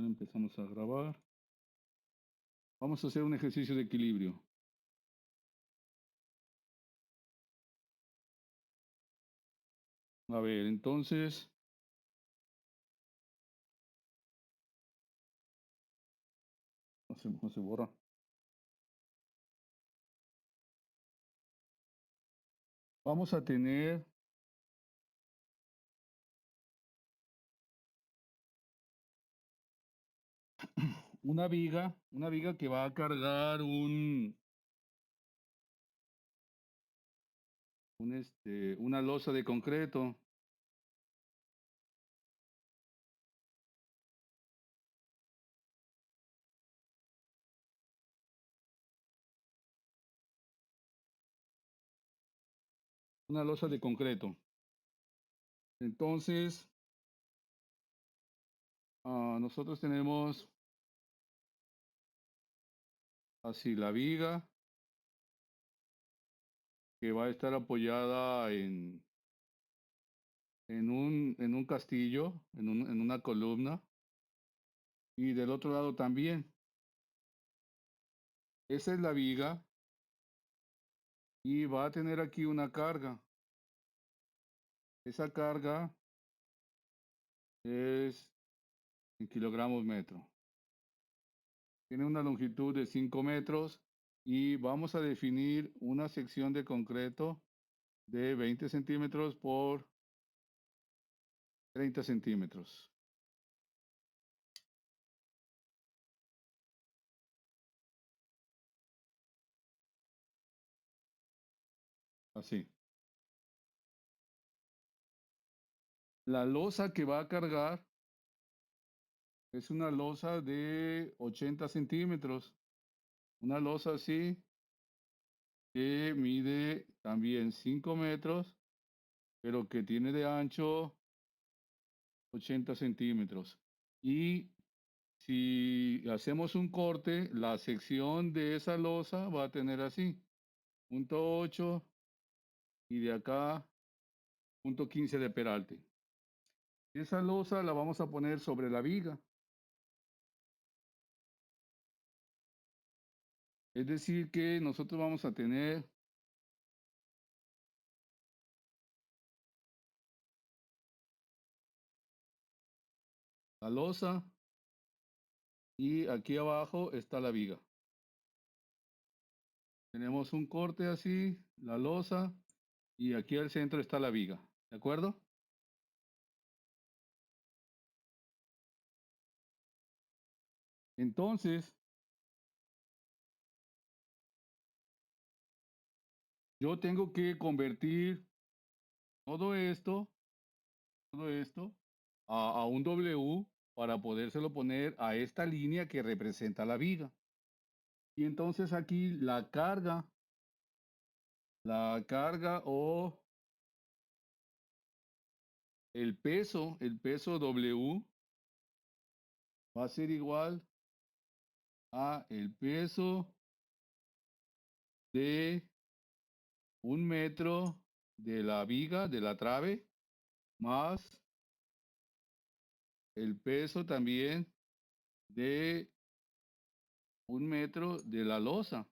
Ahora empezamos a grabar. Vamos a hacer un ejercicio de equilibrio. A ver, entonces, no se borra. Vamos a tener una viga que va a cargar una losa de concreto. Una losa de concreto. Entonces, nosotros tenemos así la viga que va a estar apoyada en un castillo, en una columna, y del otro lado también. Esa es la viga y va a tener aquí una carga. Esa carga es en kilogramos metro. Tiene una longitud de 5 metros y vamos a definir una sección de concreto de 20 centímetros por 30 centímetros. Así. La losa que va a cargar es una losa de 80 centímetros. Una losa así que mide también 5 metros, pero que tiene de ancho 80 centímetros. Y si hacemos un corte, la sección de esa losa va a tener así, punto 8 y de acá, punto 15 de peralte. Esa losa la vamos a poner sobre la viga. Es decir que nosotros vamos a tener la losa y aquí abajo está la viga. Tenemos un corte así, la losa, y aquí al centro está la viga. ¿De acuerdo? Entonces, yo tengo que convertir todo esto a un W para podérselo poner a esta línea que representa la viga. Y entonces aquí la carga o el peso W va a ser igual a el peso de 1 metro de la viga, de la trave, más el peso también de 1 metro de la losa,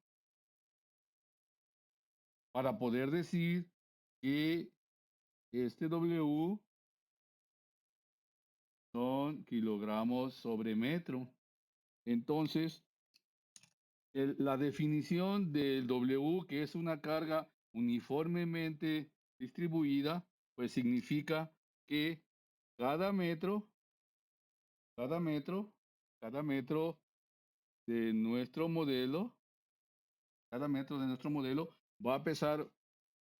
para poder decir que este W son kilogramos sobre metro. Entonces, la definición del W, que es una carga uniformemente distribuida, pues significa que cada metro, cada metro, cada metro de nuestro modelo, cada metro de nuestro modelo va a pesar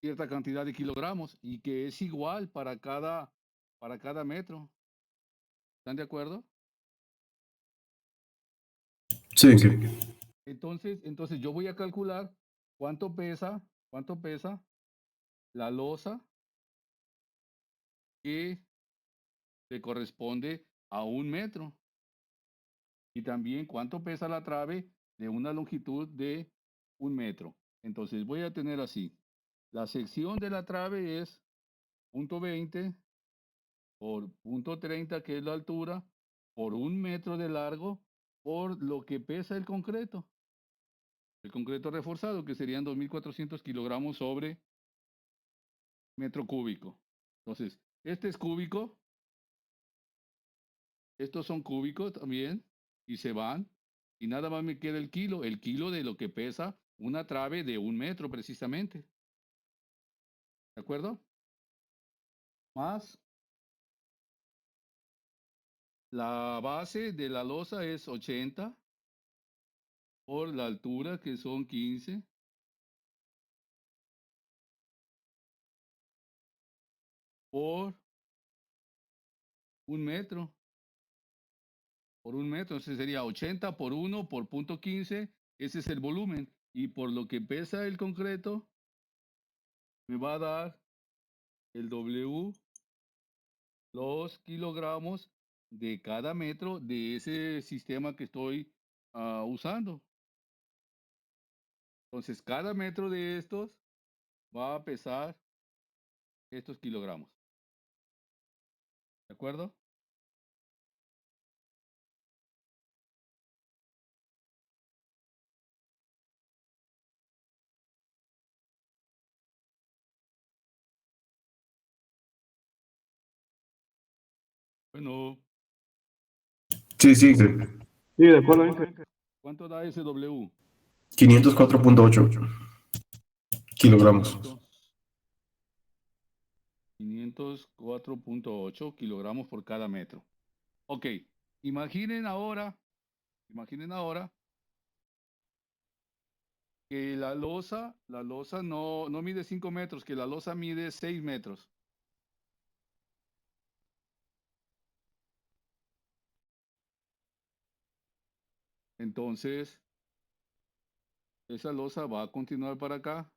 cierta cantidad de kilogramos y que es igual para cada metro. ¿Están de acuerdo? Sí, Entonces yo voy a calcular cuánto pesa la losa que le corresponde a 1 metro y también cuánto pesa la trave de una longitud de 1 metro. Entonces voy a tener así, la sección de la trave es punto 20 por punto 30, que es la altura, por 1 metro de largo por lo que pesa el concreto. El concreto reforzado, que serían 2.400 kilogramos sobre metro cúbico. Entonces, este es cúbico, estos son cúbicos también, y se van, y nada más me queda el kilo de lo que pesa una trave de 1 metro precisamente. ¿De acuerdo? Más la base de la losa es 80 por la altura, que son 15, por 1 metro. Por 1 metro, entonces sería 80 por 1 por punto 15, ese es el volumen. Y por lo que pesa el concreto, me va a dar el W, los kilogramos de cada metro de ese sistema que estoy usando. Entonces, cada metro de estos va a pesar estos kilogramos. ¿De acuerdo? Bueno, Sí, sí, Sí, de acuerdo, Inge. ¿cuánto da ese W? 504.8 kilogramos. ¿Cuánto? 504.8 kilogramos por cada metro. Ok, imaginen ahora que la losa no mide 5 metros, que la losa mide 6 metros. Entonces, esa losa va a continuar para acá.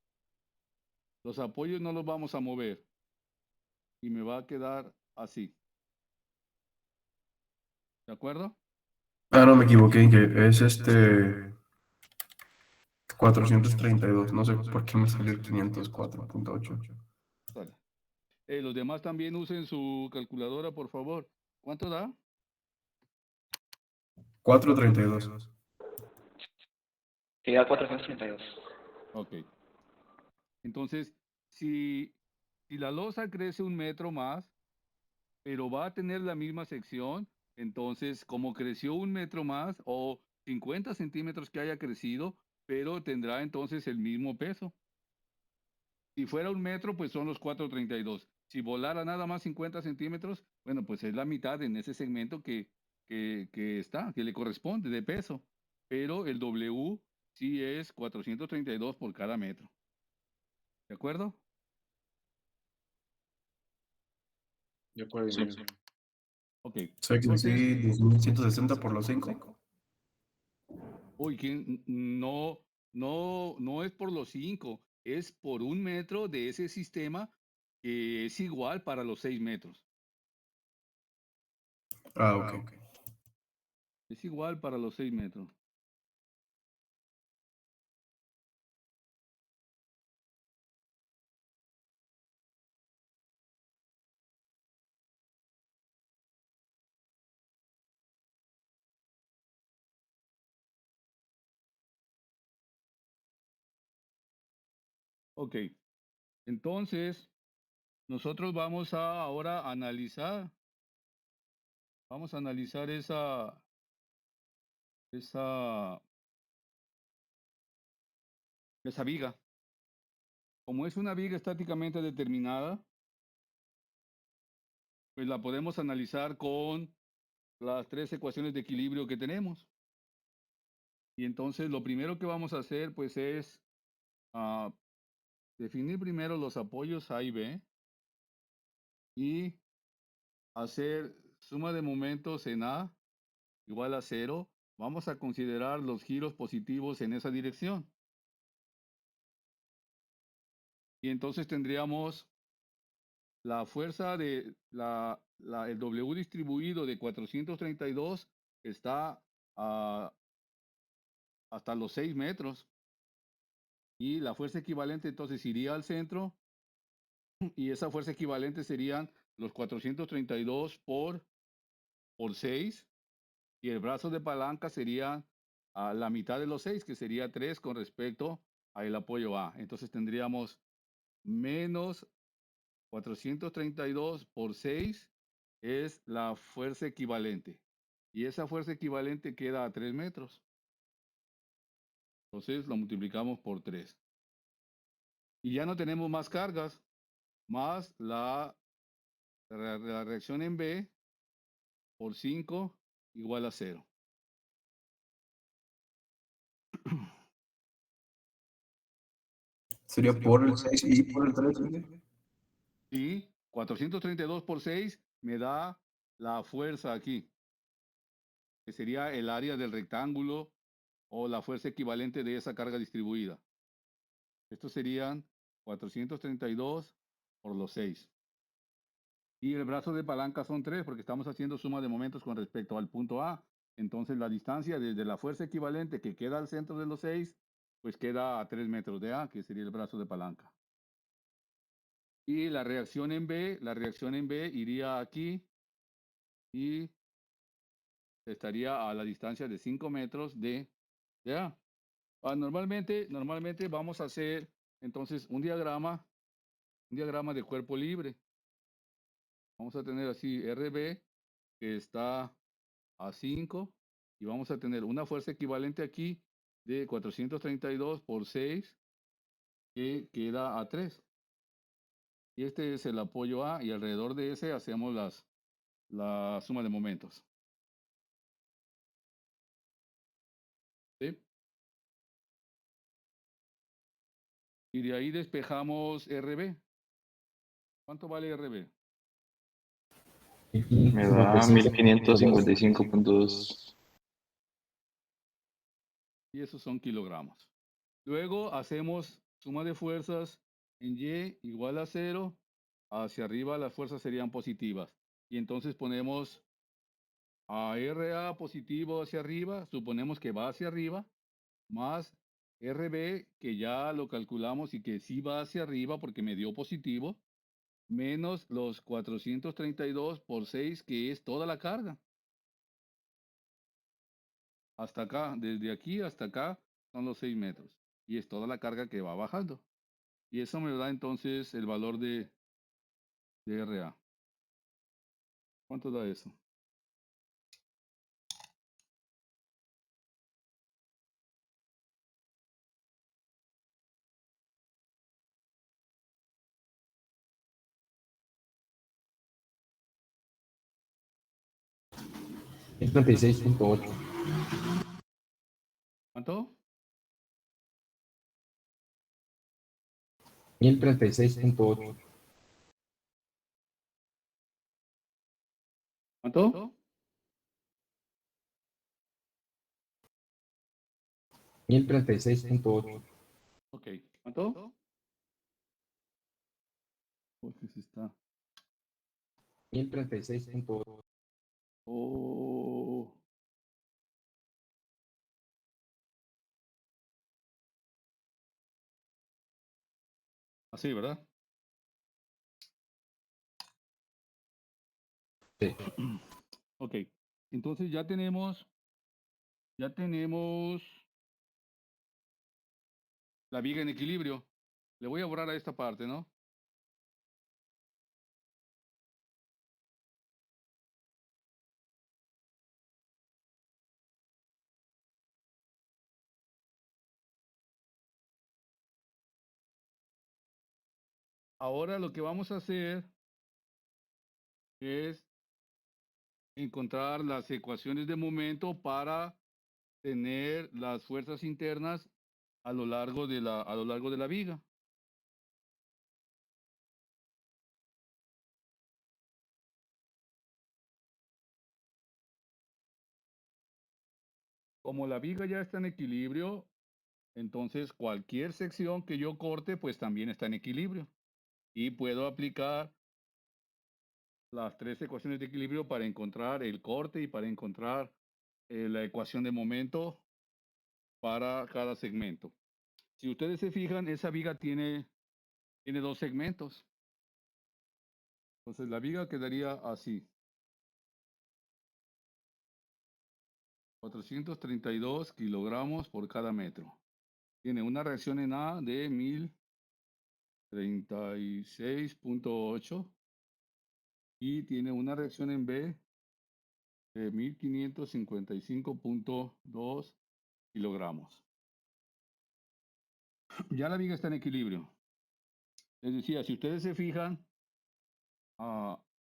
Los apoyos no los vamos a mover. Y me va a quedar así. ¿De acuerdo? Ah, no, me equivoqué, que es 432. No sé por qué me salió el 504.8. Sale. Los demás también usen su calculadora, por favor. ¿Cuánto da? 432. Sí, da 432. Ok. Entonces, si la losa crece 1 metro más, pero va a tener la misma sección, entonces como creció 1 metro más o 50 centímetros que haya crecido, pero tendrá entonces el mismo peso. Si fuera 1 metro, pues son los 432. Si volara nada más 50 centímetros, bueno, pues es la mitad en ese segmento que le corresponde de peso. Pero el W sí es 432 por cada metro. ¿De acuerdo? De acuerdo, Sí. Ok. O sea que Entonces, sí, 10.160 por los 5. uy, no es por los 5, es por 1 metro de ese sistema que es igual para los 6 metros. Ah, ok. Es igual para los 6 metros. Ok. Entonces, nosotros vamos a ahora analizar. Vamos a analizar esa, esa viga. Como es una viga estáticamente determinada, pues la podemos analizar con las 3 ecuaciones de equilibrio que tenemos. Y entonces lo primero que vamos a hacer pues es ah, definir primero los apoyos A y B y hacer suma de momentos en A igual a 0. Vamos a considerar los giros positivos en esa dirección. Y entonces tendríamos la fuerza de el W distribuido de 432 está hasta los 6 metros. Y la fuerza equivalente entonces iría al centro y esa fuerza equivalente serían los 432 por 6 Y el brazo de palanca sería a la mitad de los 6, que sería 3 con respecto al apoyo A. Entonces tendríamos menos 432 por 6 es la fuerza equivalente. Y esa fuerza equivalente queda a 3 metros. Entonces lo multiplicamos por 3. Y ya no tenemos más cargas, más la reacción en B por 5 igual a 0. Sería por el 6 y por el 3. Y 432 por 6 me da la fuerza aquí, que sería el área del rectángulo o la fuerza equivalente de esa carga distribuida. Estos serían 432 por los 6. Y el brazo de palanca son 3 porque estamos haciendo suma de momentos con respecto al punto A. Entonces la distancia desde la fuerza equivalente que queda al centro de los 6, pues queda a 3 metros de A, que sería el brazo de palanca. Y la reacción en B iría aquí y estaría a la distancia de 5 metros de A. Normalmente vamos a hacer entonces un diagrama de cuerpo libre. Vamos a tener así RB que está a 5 y vamos a tener una fuerza equivalente aquí de 432 por 6 que queda a 3. Y este es el apoyo A y alrededor de ese hacemos la suma de momentos. ¿Sí? Y de ahí despejamos RB. ¿Cuánto vale RB? Me da 1555.2. Y esos son kilogramos. Luego hacemos suma de fuerzas en Y igual a 0. Hacia arriba las fuerzas serían positivas. Y entonces ponemos a RA positivo hacia arriba, suponemos que va hacia arriba, más RB, que ya lo calculamos y que sí va hacia arriba porque me dio positivo, menos los 432 por 6, que es toda la carga. Hasta acá, desde aquí hasta acá, son los 6 metros. Y es toda la carga que va bajando. Y eso me da entonces el valor de RA. ¿Cuánto da eso? Es 36.8. ¿Cuánto? 1036.8. ¿Cuánto? 1036.8. Ok. ¿Cuánto? Porque se está. 1036.8. Oh. Así, ¿verdad? Sí. Ok. Entonces ya tenemos la viga en equilibrio. Le voy a borrar a esta parte, ¿no? Ahora lo que vamos a hacer es encontrar las ecuaciones de momento para tener las fuerzas internas a lo largo de la viga. Como la viga ya está en equilibrio, entonces cualquier sección que yo corte, pues también está en equilibrio. Y puedo aplicar las 3 ecuaciones de equilibrio para encontrar el corte y para encontrar la ecuación de momento para cada segmento. Si ustedes se fijan, esa viga tiene 2 segmentos. Entonces la viga quedaría así. 432 kilogramos por cada metro. Tiene una reacción en A de 1036.8 y tiene una reacción en B de 1555.2 kilogramos. Ya la viga está en equilibrio. Les decía, si ustedes se fijan,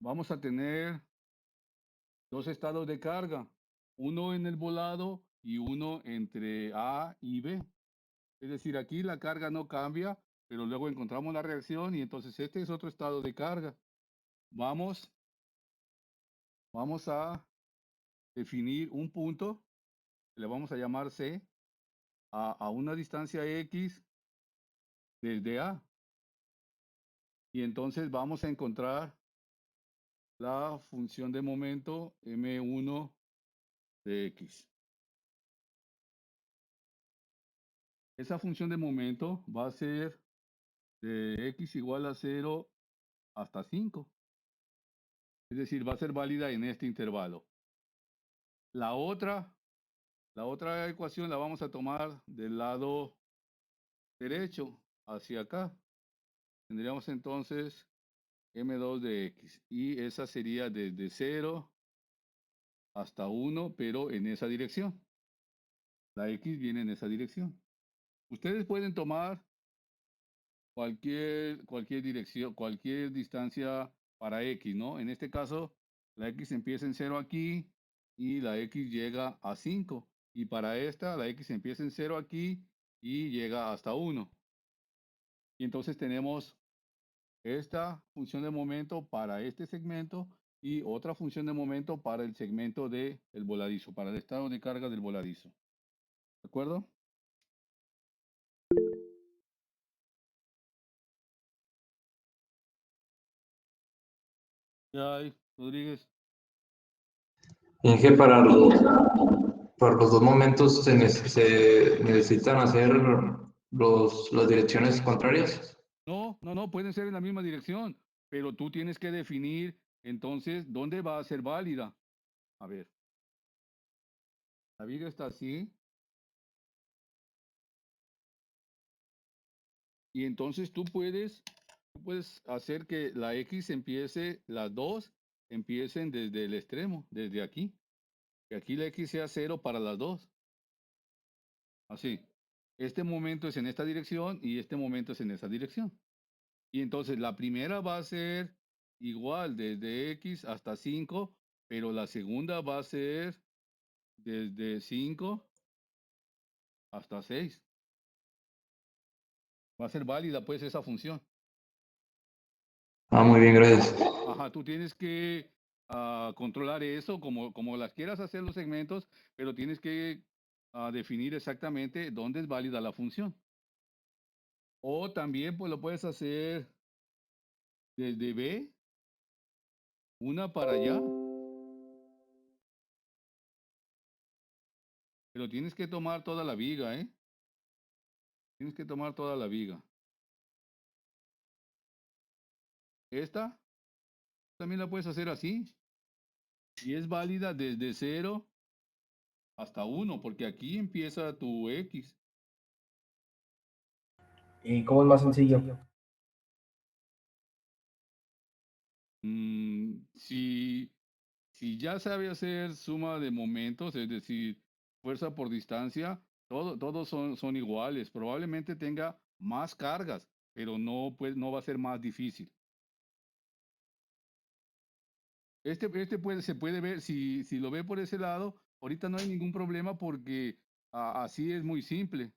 vamos a tener dos estados de carga, uno en el volado y uno entre A y B. Es decir, aquí la carga no cambia, pero luego encontramos la reacción y entonces este es otro estado de carga. Vamos a definir un punto, que le vamos a llamar C, a una distancia X desde A. Y entonces vamos a encontrar la función de momento M1 de X. Esa función de momento va a ser de X igual a 0 hasta 5. Es decir, va a ser válida en este intervalo. La otra ecuación la vamos a tomar del lado derecho hacia acá. Tendríamos entonces M2 de X. Y esa sería desde 0 hasta 1, pero en esa dirección. La X viene en esa dirección. Ustedes pueden tomar cualquier dirección, cualquier distancia para X, ¿no? En este caso, la X empieza en 0 aquí y la X llega a 5. Y para esta, la X empieza en 0 aquí y llega hasta 1. Y entonces tenemos esta función de momento para este segmento y otra función de momento para el segmento del voladizo, para el estado de carga del voladizo. ¿De acuerdo? ¿Qué hay, Rodríguez? Inge, para los dos momentos se necesitan hacer las direcciones contrarias. No, pueden ser en la misma dirección, pero tú tienes que definir entonces dónde va a ser válida. A ver, la viga está así. Y entonces tú puedes hacer que la X empiece, las dos empiecen desde el extremo, desde aquí. Que aquí la X sea 0 para las dos. Así. Este momento es en esta dirección y este momento es en esa dirección. Y entonces la primera va a ser igual desde X hasta 5, pero la segunda va a ser desde 5 hasta 6. Va a ser válida pues esa función. Ah, muy bien, gracias. Ajá, tú tienes que controlar eso como las quieras hacer los segmentos, pero tienes que definir exactamente dónde es válida la función. O también pues lo puedes hacer desde B, una para allá, pero tienes que tomar toda la viga, ¿eh? Tienes que tomar toda la viga. Esta también la puedes hacer así. Y es válida desde 0 hasta 1, porque aquí empieza tu X. ¿Y cómo es más sencillo? Si ya sabe hacer suma de momentos, es decir, fuerza por distancia, todos son iguales. Probablemente tenga más cargas, pero no va a ser más difícil. Se puede ver, si lo ve por ese lado, ahorita no hay ningún problema porque así es muy simple.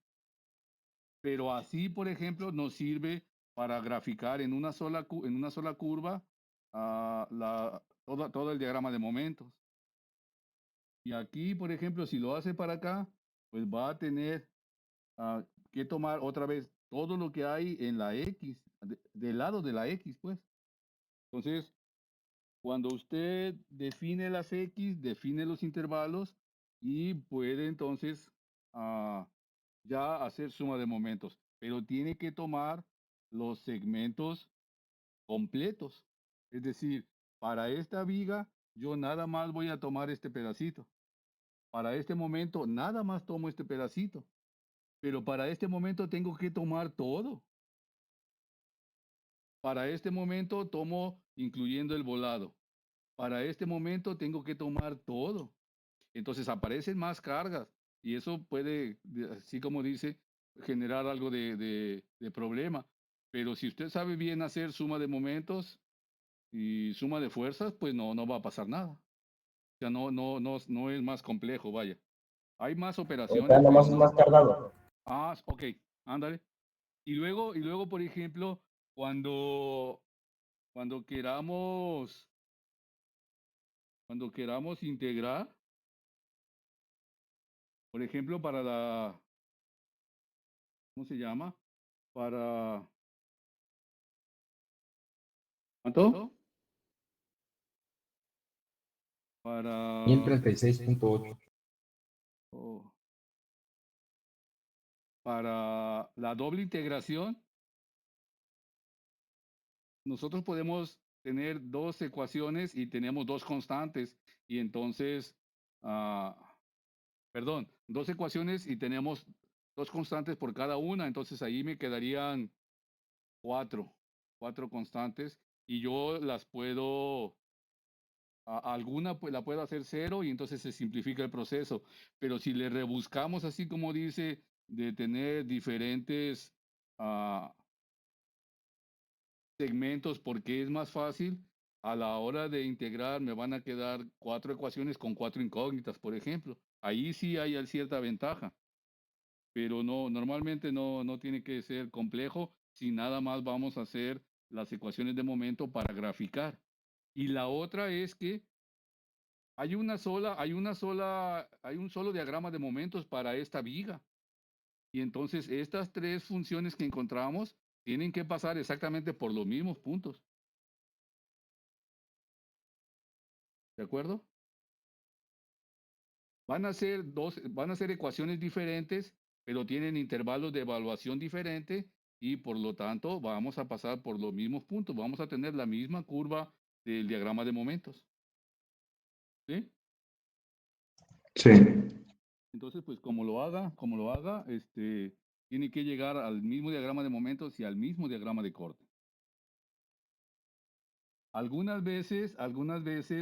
Pero así, por ejemplo, nos sirve para graficar en una sola curva todo el diagrama de momentos. Y aquí, por ejemplo, si lo hace para acá, pues va a tener que tomar otra vez todo lo que hay en la X, del lado de la X, pues. Entonces, cuando usted define las X, define los intervalos y puede entonces ya hacer suma de momentos, pero tiene que tomar los segmentos completos. Es decir, para esta viga, yo nada más voy a tomar este pedacito. Para este momento, nada más tomo este pedacito. Pero para este momento tengo que tomar todo. Para este momento tomo incluyendo el volado. Para este momento tengo que tomar todo. Entonces aparecen más cargas y eso puede, así como dice, generar algo de problema. Pero si usted sabe bien hacer suma de momentos y suma de fuerzas, pues no va a pasar nada. O sea, no es más complejo, vaya. Hay más O operaciones, sea, pero nomás es no. más tardado. Ah, ok, ándale. Y luego, por ejemplo, cuando queramos integrar, por ejemplo, para la, ¿cómo se llama? Para, ¿cuánto? Para, 1036.8. oh, para la doble integración, nosotros podemos tener dos ecuaciones y tenemos dos constantes y entonces, perdón, dos ecuaciones y tenemos dos constantes por cada una, entonces ahí me quedarían cuatro constantes y yo las puedo, alguna pues la puedo hacer cero y entonces se simplifica el proceso, pero si le rebuscamos así como dice, de tener diferentes segmentos porque es más fácil, a la hora de integrar me van a quedar cuatro ecuaciones con cuatro incógnitas, por ejemplo. Ahí sí hay cierta ventaja, pero no, normalmente no tiene que ser complejo si nada más vamos a hacer las ecuaciones de momento para graficar. Y la otra es que hay un solo diagrama de momentos para esta viga. Y entonces estas tres funciones que encontramos tienen que pasar exactamente por los mismos puntos. ¿De acuerdo? Van a ser ecuaciones diferentes, pero tienen intervalos de evaluación diferentes y por lo tanto vamos a pasar por los mismos puntos. Vamos a tener la misma curva del diagrama de momentos. ¿Sí? Sí. Entonces, pues como lo haga, tiene que llegar al mismo diagrama de momentos y al mismo diagrama de corte. Algunas veces,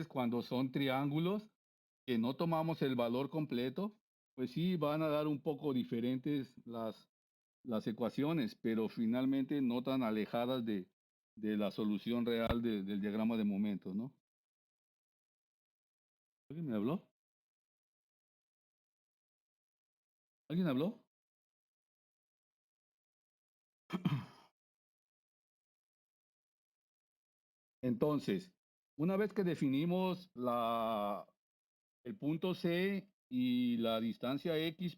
cuando son triángulos que no tomamos el valor completo, pues sí van a dar un poco diferentes las ecuaciones, pero finalmente no tan alejadas de la solución real del diagrama de momentos, ¿no? ¿Alguien me habló? ¿Alguien habló? Entonces, una vez que definimos el punto C y la distancia X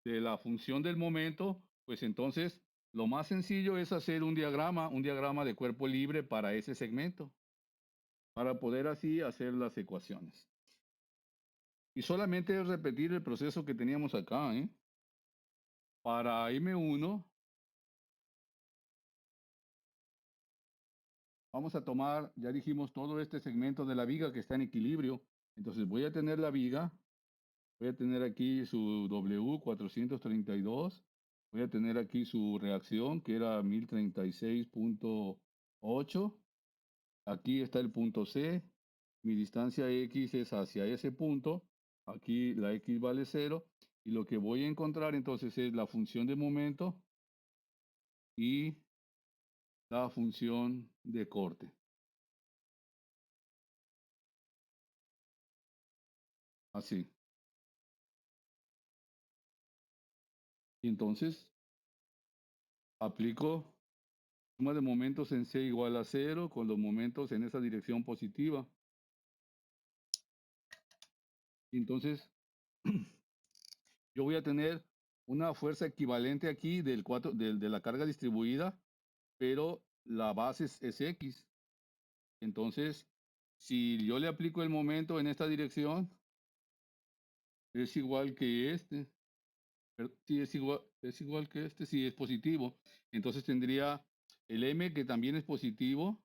de la función del momento, pues entonces lo más sencillo es hacer un diagrama de cuerpo libre para ese segmento, para poder así hacer las ecuaciones. Y solamente es repetir el proceso que teníamos acá, ¿eh? Para M1, vamos a tomar, ya dijimos, todo este segmento de la viga que está en equilibrio. Entonces voy a tener la viga, voy a tener aquí su W432, voy a tener aquí su reacción que era 1036.8. Aquí está el punto C, mi distancia X es hacia ese punto, aquí la X vale 0, y lo que voy a encontrar entonces es la función de momento y la función de corte. Así. Y entonces aplico suma de momentos en C igual a 0 con los momentos en esa dirección positiva. Y entonces yo voy a tener una fuerza equivalente aquí de la carga distribuida, pero la base es X. Entonces, si yo le aplico el momento en esta dirección, es igual que este. Sí, es igual que este, sí, es positivo. Entonces tendría el M, que también es positivo,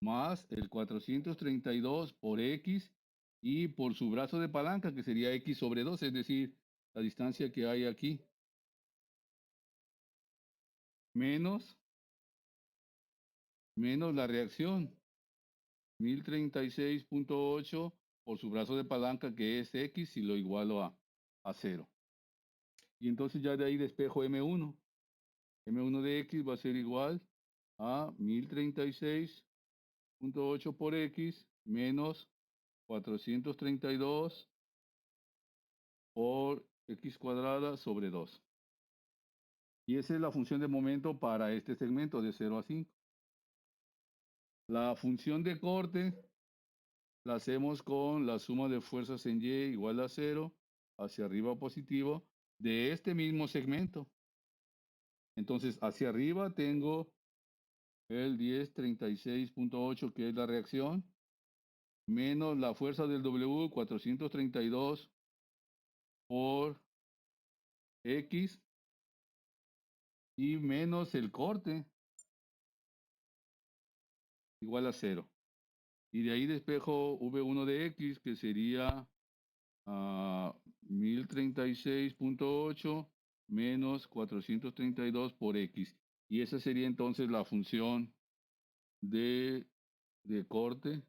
más el 432 por X, y por su brazo de palanca, que sería x sobre 2, es decir, la distancia que hay aquí, menos la reacción, 1036.8 por su brazo de palanca, que es x, y lo igualo a 0. Y entonces ya de ahí despejo M1. M1 de x va a ser igual a 1036.8 por x menos 432 por x cuadrada sobre 2. Y esa es la función de momento para este segmento de 0 a 5. La función de corte la hacemos con la suma de fuerzas en Y igual a 0, hacia arriba positivo, de este mismo segmento. Entonces, hacia arriba tengo el 1036.8, que es la reacción, menos la fuerza del W, 432 por X, y menos el corte, igual a 0. Y de ahí despejo V1 de X, que sería 1036.8 menos 432 por X. Y esa sería entonces la función de corte.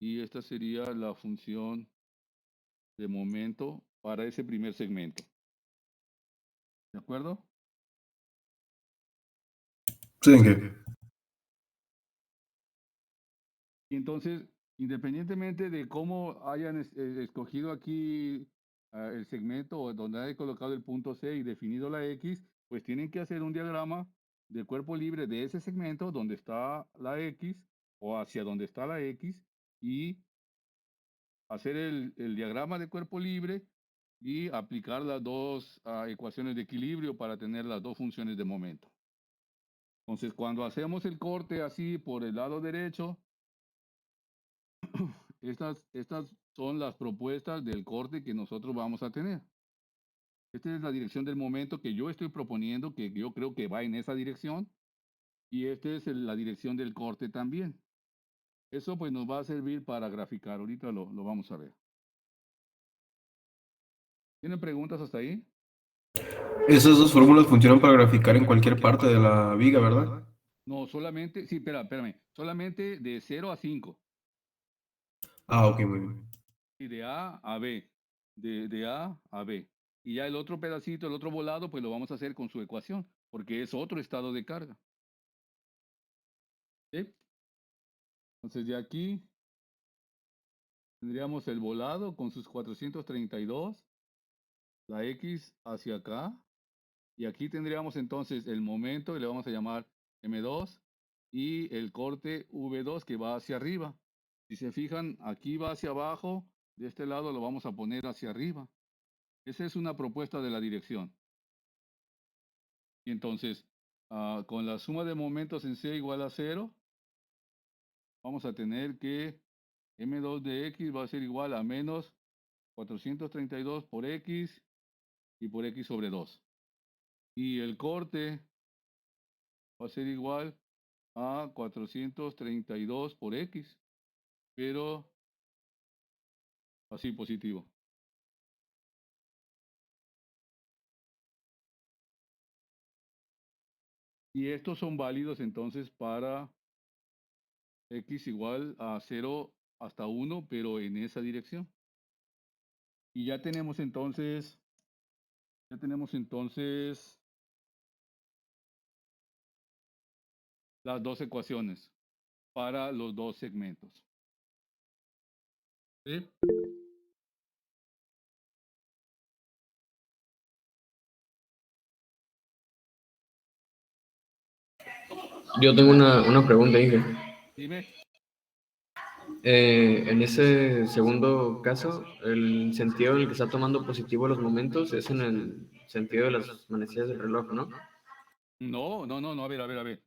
Y esta sería la función de momento para ese primer segmento. ¿De acuerdo? Sí, ¿en qué? Y entonces, independientemente de cómo hayan escogido aquí el segmento o donde hayan colocado el punto C y definido la X, pues tienen que hacer un diagrama de cuerpo libre de ese segmento donde está la X o hacia donde está la X, y hacer el diagrama de cuerpo libre y aplicar las dos ecuaciones de equilibrio para tener las dos funciones de momento. Entonces, cuando hacemos el corte así por el lado derecho, estas son las propuestas del corte que nosotros vamos a tener. Esta es la dirección del momento que yo estoy proponiendo, que yo creo que va en esa dirección. Y esta es la dirección del corte también. Eso pues nos va a servir para graficar. Ahorita lo vamos a ver. ¿Tienen preguntas hasta ahí? Esas dos fórmulas funcionan para graficar en cualquier parte de la viga, ¿verdad? No, solamente, sí, espérame, solamente de 0 a 5. Ah, ok, muy bien. Y de A a B, de A a B. Y ya el otro pedacito, el otro volado, pues lo vamos a hacer con su ecuación, porque es otro estado de carga. ¿Sí? Entonces de aquí tendríamos el volado con sus 432, la X hacia acá, y aquí tendríamos entonces el momento, y le vamos a llamar M2, y el corte V2 que va hacia arriba. Si se fijan, aquí va hacia abajo, de este lado lo vamos a poner hacia arriba. Esa es una propuesta de la dirección. Y entonces, con la suma de momentos en C igual a 0, vamos a tener que M2 de X va a ser igual a menos 432 por X y por X sobre 2. Y el corte va a ser igual a 432 por X, pero así positivo. Y estos son válidos entonces para X igual a 0 hasta 1, pero en esa dirección. Y ya tenemos entonces las dos ecuaciones para los dos segmentos. ¿Sí? Yo tengo una pregunta, Inge. Dime. En ese segundo caso, el sentido en el que está tomando positivo los momentos es en el sentido de las manecillas del reloj, ¿no? No, a ver.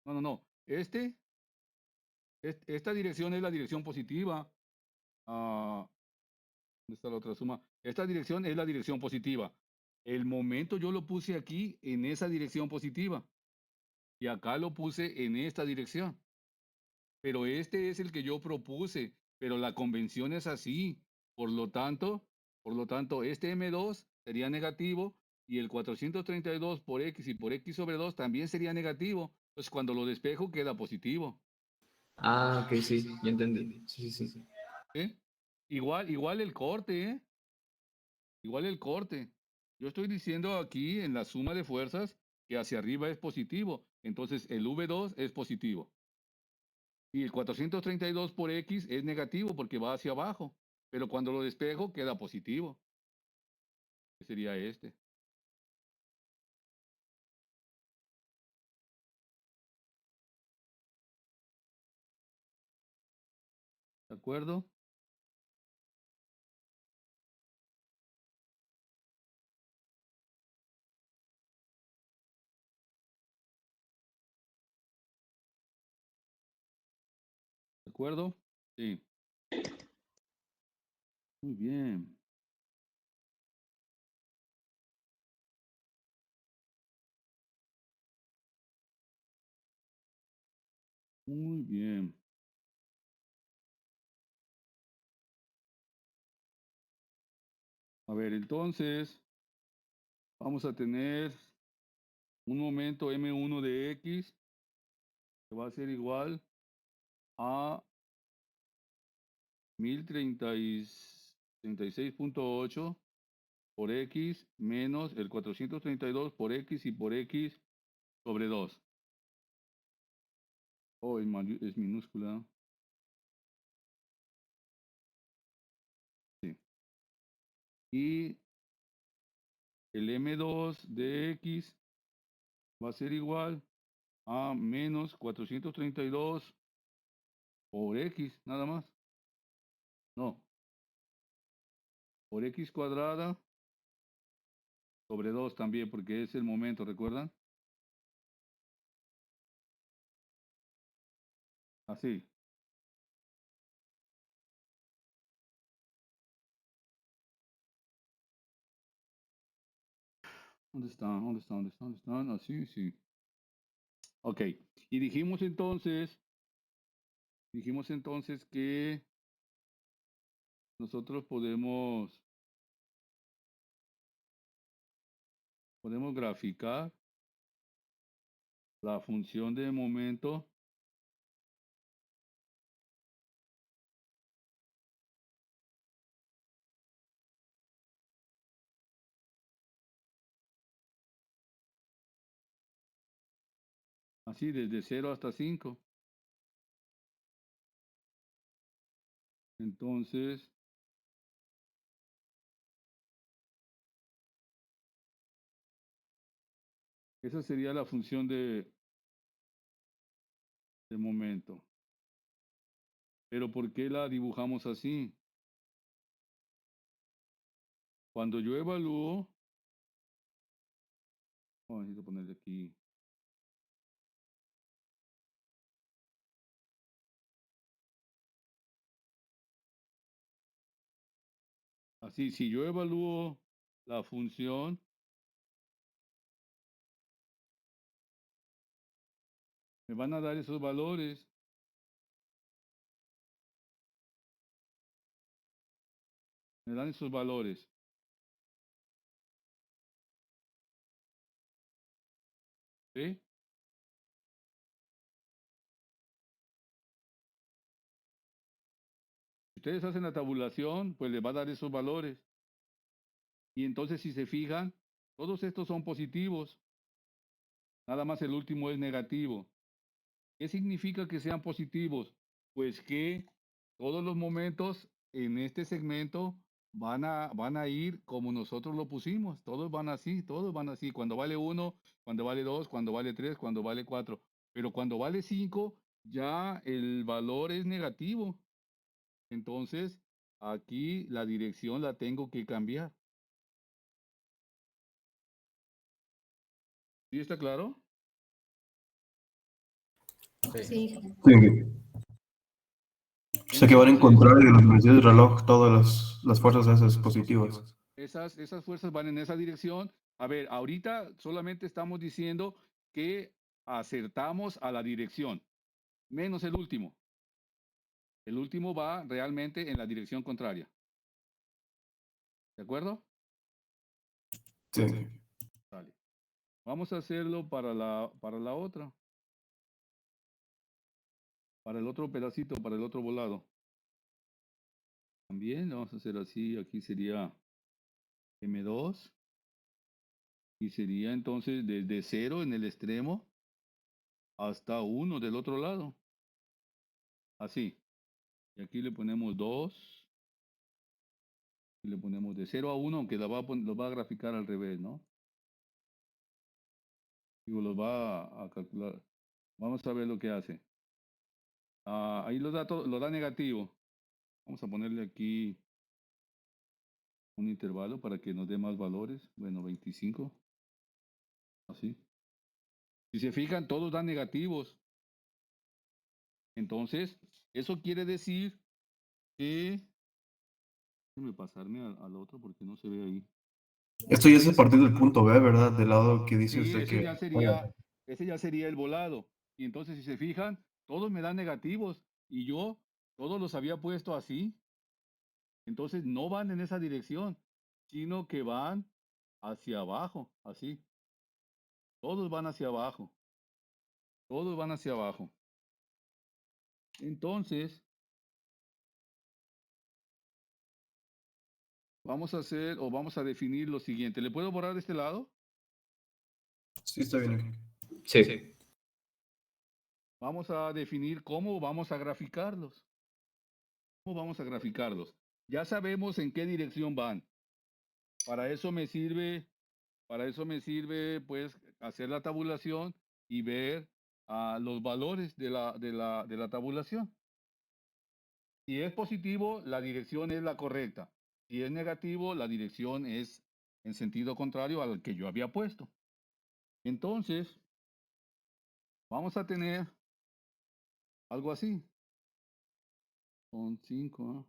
No. Esta dirección es la dirección positiva. ¿Dónde está la otra suma? Esta dirección es la dirección positiva. El momento yo lo puse aquí en esa dirección positiva. Y acá lo puse en esta dirección. Pero este es el que yo propuse. pero la convención es así. Por lo tanto, este M2 sería negativo y el 432 por X y por X sobre 2 también sería negativo. Pues cuando lo despejo queda positivo. Ah, ok, sí, ya entendí. Sí, sí, sí. ¿Eh? Igual el corte, ¿eh? Igual el corte. Yo estoy diciendo aquí en la suma de fuerzas que hacia arriba es positivo. Entonces el V2 es positivo. Y el 432 por X es negativo porque va hacia abajo. Pero cuando lo despejo queda positivo. Que sería este. ¿De acuerdo? ¿De acuerdo? Sí. Muy bien. Muy bien. A ver, entonces vamos a tener un momento M1 de X que va a ser igual a 1036.8 por X menos el 432 por X y por X sobre 2. Oh, es minúscula. Sí. Y el M2 de X va a ser igual a menos 432 por X, nada más. No, por X cuadrada sobre 2 también, porque es el momento, ¿recuerdan? Así. ¿Dónde están? ¿Dónde están? ¿Dónde están? ¿Dónde están? Así, sí. Ok. Y dijimos entonces que nosotros podemos graficar la función de momento así desde 0 hasta 5. Entonces, esa sería la función de momento. Pero ¿por qué la dibujamos así? Cuando yo evalúo, necesito ponerle aquí. Así, si yo evalúo la función, me van a dar esos valores. Me dan esos valores. ¿Sí? Si ustedes hacen la tabulación, pues les va a dar esos valores. Y entonces, si se fijan, todos estos son positivos. Nada más el último es negativo. ¿Qué significa que sean positivos? Pues que todos los momentos en este segmento van a ir como nosotros lo pusimos. Todos van así, todos van así. Cuando vale 1, cuando vale 2, cuando vale 3, cuando vale 4. Pero cuando vale 5, ya el valor es negativo. Entonces, aquí la dirección la tengo que cambiar. ¿Sí está claro? Sí. Sí. O sea que van a encontrar en los velocidades del reloj todas las fuerzas esas positivas. Esas fuerzas van en esa dirección. A ver, ahorita solamente estamos diciendo que acertamos a la dirección, menos el último. El último va realmente en la dirección contraria. ¿De acuerdo? Sí. Vale. Vamos a hacerlo para la otra. Para el otro pedacito, para el otro volado. También lo vamos a hacer así. Aquí sería M2. Y sería entonces desde 0 en el extremo hasta 1 del otro lado. Así. Y aquí le ponemos 2. Y le ponemos de 0 a 1, aunque lo va a graficar al revés, ¿no? Digo, lo va a calcular. Vamos a ver lo que hace. Ahí lo da negativo. Vamos a ponerle aquí un intervalo para que nos dé más valores. Bueno, 25. Así. Si se fijan, todos dan negativos. Entonces, eso quiere decir que... Déjame pasarme al otro porque no se ve ahí. Esto ya es a partir del punto B, ¿verdad? Del lado que dice Sí, usted que... ese ya sería el volado. Y entonces, si se fijan, todos me dan negativos. Y yo todos los había puesto así. Entonces, no van en esa dirección, sino que van hacia abajo, así. Todos van hacia abajo. Todos van hacia abajo. Entonces, vamos a hacer o vamos a definir lo siguiente. ¿Le puedo borrar de este lado? Sí, está bien. Sí. Vamos a definir cómo vamos a graficarlos. ¿Cómo vamos a graficarlos? Ya sabemos en qué dirección van. Para eso me sirve, pues, hacer la tabulación y ver los valores de la tabulación. Si es positivo, la dirección es la correcta. Si es negativo, la dirección es en sentido contrario al que yo había puesto. Entonces, vamos a tener algo así. Son 5.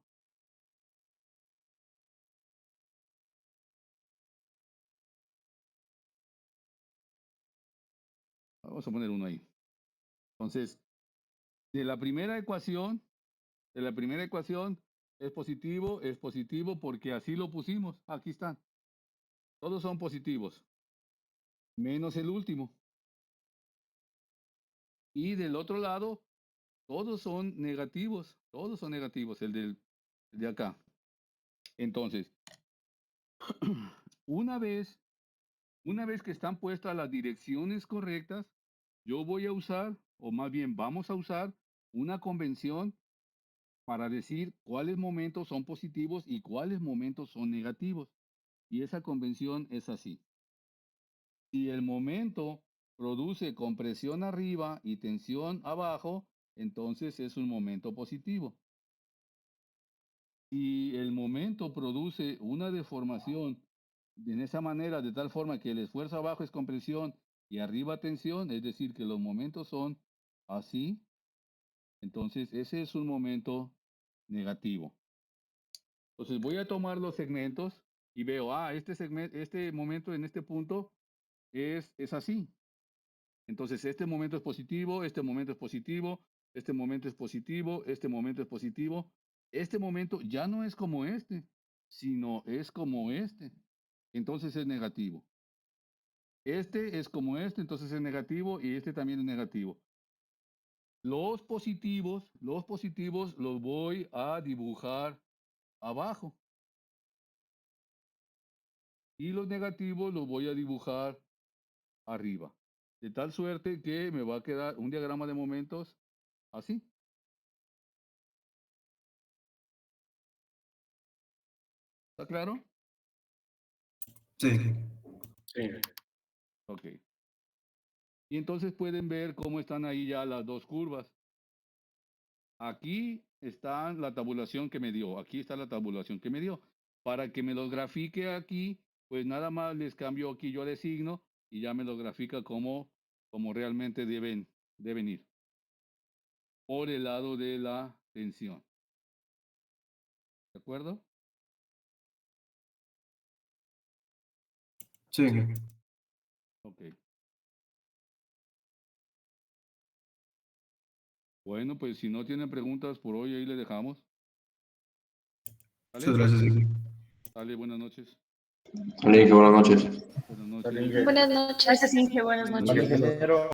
Vamos a poner uno ahí. Entonces, de la primera ecuación es positivo porque así lo pusimos. Aquí están. Todos son positivos, menos el último. Y del otro lado, todos son negativos, el de acá. Entonces, una vez que están puestas las direcciones correctas, yo voy a usar, o más bien vamos a usar, una convención para decir cuáles momentos son positivos y cuáles momentos son negativos. Y esa convención es así. Si el momento produce compresión arriba y tensión abajo, entonces es un momento positivo. Si el momento produce una deformación en esa manera, de tal forma que el esfuerzo abajo es compresión y arriba tensión, es decir, que los momentos son así, entonces ese es un momento negativo. Entonces voy a tomar los segmentos y veo, este momento en este punto es así. Entonces este momento es positivo, este momento es positivo, este momento es positivo, este momento es positivo. Este momento ya no es como este, sino es como este. Entonces es negativo. Este es como este, entonces es negativo y este también es negativo. Los positivos los voy a dibujar abajo. Y los negativos los voy a dibujar arriba. De tal suerte que me va a quedar un diagrama de momentos así. ¿Está claro? Sí. Sí. Ok. Y entonces pueden ver cómo están ahí ya las dos curvas. Aquí está la tabulación que me dio. Aquí está la tabulación que me dio. Para que me los grafique aquí, pues nada más les cambio aquí yo de signo y ya me los grafica como realmente deben ir. Por el lado de la tensión. ¿De acuerdo? Sí. Ok. Bueno, pues si no tienen preguntas por hoy, ahí le dejamos. Muchas gracias, Inge. Dale, buenas noches. Vale, Inge, buenas noches. Buenas Dale, noches. Inge. Buenas noches. Gracias, Inge. Buenas Buenas noches. Vale, ingeniero.